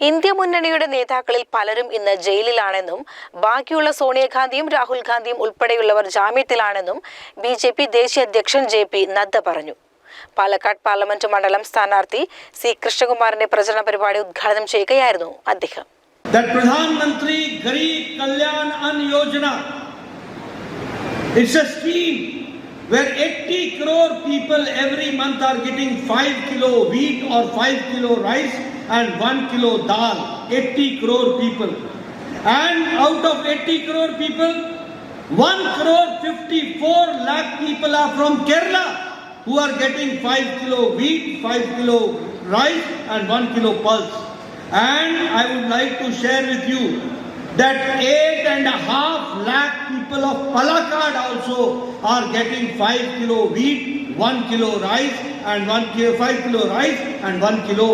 India മുന്നണിയുടെ നേതാക്കളിൽ പലരും ഇന്ന് ജയിലിലാണെന്നും ബാക്കിയുള്ള സോണിയാഗാന്ധിയും രാഹുൽ ഗാന്ധിയും ഉൾപ്പെടെയുള്ളവർ ജാമ്യത്തിലാണെന്നും ബിജെപി ദേശീയ അധ്യക്ഷൻ ജെ.പി. നദ്ദ പറഞ്ഞു. പാലക്കാട് പാർലമെന്റ് മണ്ഡലം സ്ഥാനാർത്ഥി സി കൃഷ്ണകുമാറിന്റെ പ്രചരണ പരിപാടി ഉദ്ഘാടനം ചെയ്യുകയായിരുന്നു അദ്ദേഹം. പ്രധാനമന്ത്രി Garib Kalyan അन्न Yojana is a scheme where 80 crore people every month are getting 5 kilo wheat or 5 kilo rice and 1 kilo dal. 80 crore people. And out of 80 crore people, 1 crore 54 lakh people are from Kerala who are getting 5 kilo wheat, 5 kilo rice and 1 kilo pulse. And I would like to share with you that 8.5 lakh people of Palakkad also are getting 5 kilo wheat, 1 kilo rice and 5 kilo rice and 1 kilo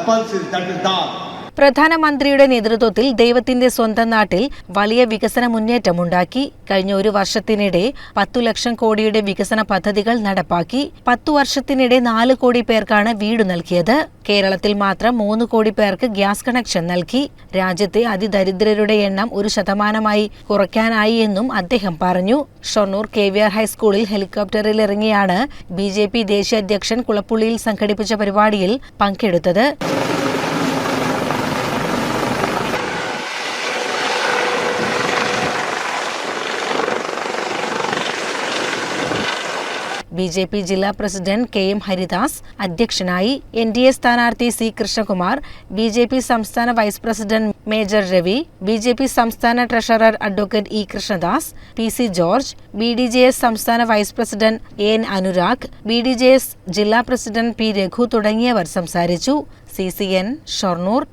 pulses, that is dal. പ്രധാനമന്ത്രിയുടെ നേതൃത്വത്തിൽ ദൈവത്തിന്റെ സ്വന്തം നാട്ടിൽ വലിയ വികസന മുന്നേറ്റമുണ്ടാക്കി. കഴിഞ്ഞ ഒരു വർഷത്തിനിടെ 10 ലക്ഷം കോടിയുടെ വികസന പദ്ധതികൾ നടപ്പാക്കി. 10 വർഷത്തിനിടെ 4 കോടി പേർക്കാണ് വീട് നൽകിയത്. കേരളത്തിൽ മാത്രം 3 കോടി പേർക്ക് ഗ്യാസ് കണക്ഷൻ നൽകി. രാജ്യത്തെ അതിദരിദ്രരുടെ എണ്ണം 1% കുറയ്ക്കാനായി എന്നും അദ്ദേഹം പറഞ്ഞു. ഷൊർണൂർ KVR ഹൈസ്കൂളിൽ ഹെലികോപ്റ്ററിൽ ഇറങ്ങിയാണ് ബിജെപി ദേശീയ അധ്യക്ഷൻ കുളപ്പുള്ളിയിൽ സംഘടിപ്പിച്ച പരിപാടിയിൽ പങ്കെടുത്തത്. ബിജെപി ജില്ലാ പ്രസിഡന്റ് KM ഹരിദാസ് അധ്യക്ഷനായി. NDA സ്ഥാനാർത്ഥി സി കൃഷ്ണകുമാർ, ബിജെപി സംസ്ഥാന vice president major Ravi, BJP സംസ്ഥാന treasurer advocate E Krishnadas, PC George, BDJS സംസ്ഥാന vice president AN Anurag, BDJS ജില്ലാ പ്രസിഡന്റ് P രഘു തുടങ്ങിയവർ സംസാരിച്ചു. CCN ഷൊർണൂർ.